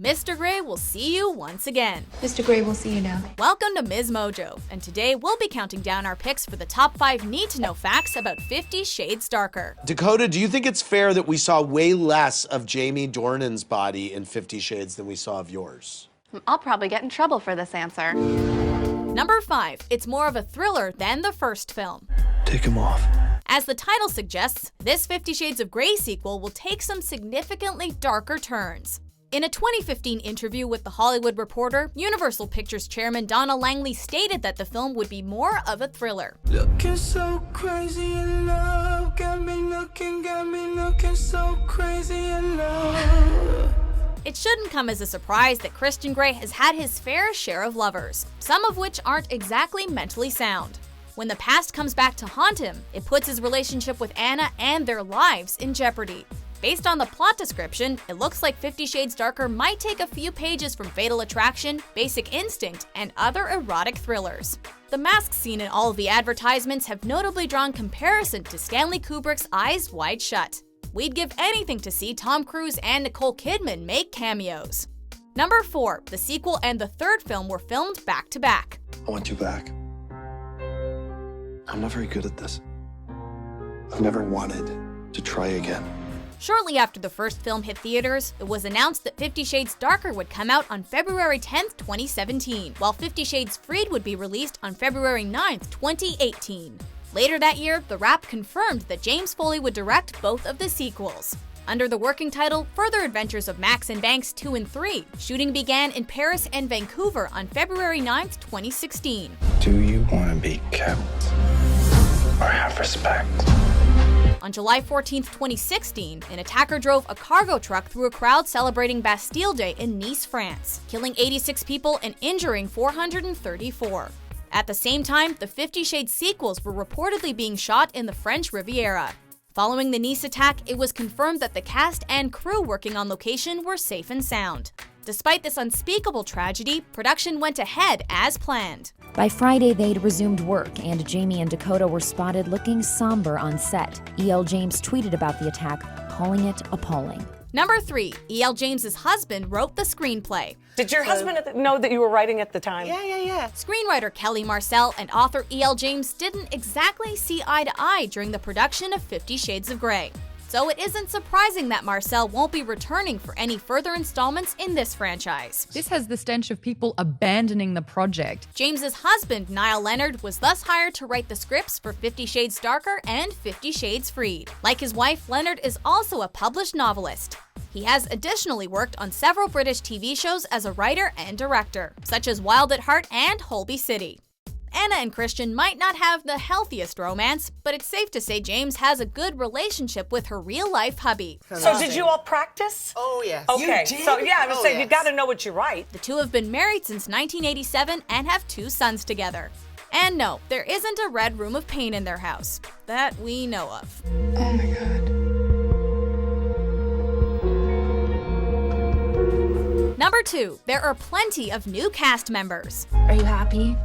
Mr. Grey will see you once again. Mr. Grey will see you now. Welcome to MsMojo, and today we'll be counting down our picks for the top 5 need-to-know facts about 50 Shades Darker. Dakota, do you think it's fair that we saw way less of Jamie Dornan's body in 50 Shades than we saw of yours? I'll probably get in trouble for this answer. Number 5. It's more of a thriller than the first film. Take him off. As the title suggests, this 50 Shades of Grey sequel will take some significantly darker turns. In a 2015 interview with The Hollywood Reporter, Universal Pictures chairman Donna Langley stated that the film would be more of a thriller. Looking so crazy in love, got me looking so crazy in love. It shouldn't come as a surprise that Christian Grey has had his fair share of lovers, some of which aren't exactly mentally sound. When the past comes back to haunt him, it puts his relationship with Anna and their lives in jeopardy. Based on the plot description, it looks like 50 Shades Darker might take a few pages from Fatal Attraction, Basic Instinct, and other erotic thrillers. The masks seen in all of the advertisements have notably drawn comparison to Stanley Kubrick's Eyes Wide Shut. We'd give anything to see Tom Cruise and Nicole Kidman make cameos. Number 4. The sequel and the third film were filmed back-to-back. I want you back. I'm not very good at this. I've never wanted to try again. Shortly after the first film hit theaters, it was announced that 50 Shades Darker would come out on February 10, 2017, while 50 Shades Freed would be released on February 9, 2018. Later that year, The Wrap confirmed that James Foley would direct both of the sequels. Under the working title Further Adventures of Max and Banks 2 and 3, shooting began in Paris and Vancouver on February 9, 2016. Do you want to be kept or have respect? On July 14, 2016, an attacker drove a cargo truck through a crowd celebrating Bastille Day in Nice, France, killing 86 people and injuring 434. At the same time, the 50 Shades sequels were reportedly being shot in the French Riviera. Following the Nice attack, it was confirmed that the cast and crew working on location were safe and sound. Despite this unspeakable tragedy, production went ahead as planned. By Friday, they'd resumed work, and Jamie and Dakota were spotted looking somber on set. E.L. James tweeted about the attack, calling it appalling. Number 3. E.L. James's husband wrote the screenplay. Did your husband know that you were writing at the time? Yeah. Screenwriter Kelly Marcel and author E.L. James didn't exactly see eye to eye during the production of 50 Shades of Grey. So it isn't surprising that Marcel won't be returning for any further installments in this franchise. This has the stench of people abandoning the project. James's husband, Niall Leonard, was thus hired to write the scripts for 50 Shades Darker and 50 Shades Freed. Like his wife, Leonard is also a published novelist. He has additionally worked on several British TV shows as a writer and director, such as Wild at Heart and Holby City. Anna and Christian might not have the healthiest romance, but it's safe to say James has a good relationship with her real-life hubby. So did you all practice? Oh, yes. Okay, You did? so yeah, I was saying, yes. you gotta know what you write. The two have been married since 1987 and have 2 sons together. And no, there isn't a red room of pain in their house, that we know of. Oh my god. Number 2, there are plenty of new cast members. Are you happy?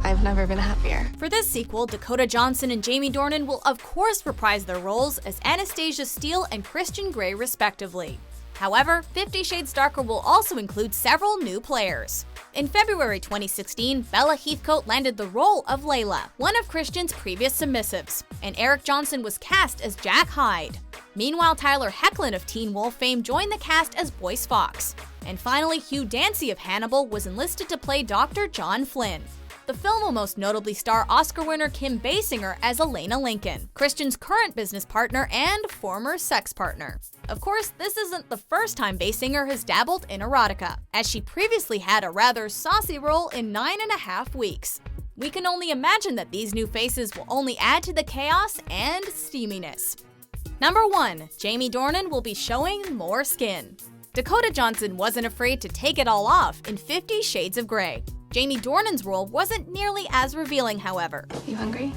I've never been happier. For this sequel, Dakota Johnson and Jamie Dornan will of course reprise their roles as Anastasia Steele and Christian Grey respectively. However, 50 Shades Darker will also include several new players. In February 2016, Bella Heathcote landed the role of Layla, one of Christian's previous submissives, and Eric Johnson was cast as Jack Hyde. Meanwhile, Tyler Hoechlin of Teen Wolf fame joined the cast as Boyce Fox. And finally, Hugh Dancy of Hannibal was enlisted to play Dr. John Flynn. The film will most notably star Oscar winner Kim Basinger as Elena Lincoln, Christian's current business partner and former sex partner. Of course, this isn't the first time Basinger has dabbled in erotica, as she previously had a rather saucy role in 9.5 Weeks. We can only imagine that these new faces will only add to the chaos and steaminess. Number 1. Jamie Dornan will be showing more skin. Dakota Johnson wasn't afraid to take it all off in 50 Shades of Grey. Jamie Dornan's role wasn't nearly as revealing, however. You hungry?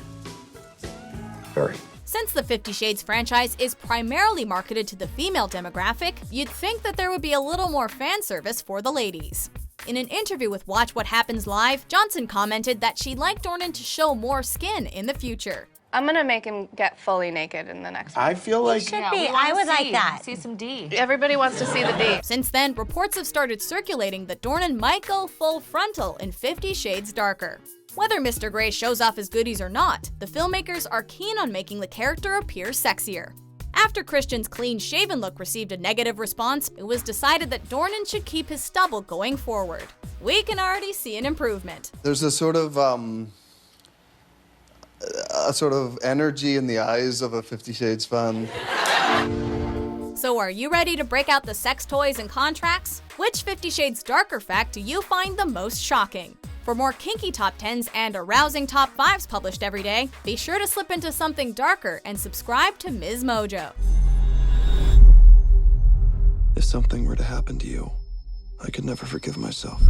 Very. Since the 50 Shades franchise is primarily marketed to the female demographic, you'd think that there would be a little more fan service for the ladies. In an interview with Watch What Happens Live, Johnson commented that she'd like Dornan to show more skin in the future. I'm gonna make him get fully naked in the next one. I feel like Should be. I would like that. See some D. Everybody wants to see the D. Since then, reports have started circulating that Dornan might go full frontal in 50 Shades Darker. Whether Mr. Grey shows off his goodies or not, the filmmakers are keen on making the character appear sexier. After Christian's clean-shaven look received a negative response, it was decided that Dornan should keep his stubble going forward. We can already see an improvement. There's a sort of energy in the eyes of a 50 Shades fan. So are you ready to break out the sex toys and contracts? Which 50 Shades Darker fact do you find the most shocking? For more kinky top 10s and arousing top 5s published every day, be sure to slip into something darker and subscribe to MsMojo. If something were to happen to you, I could never forgive myself.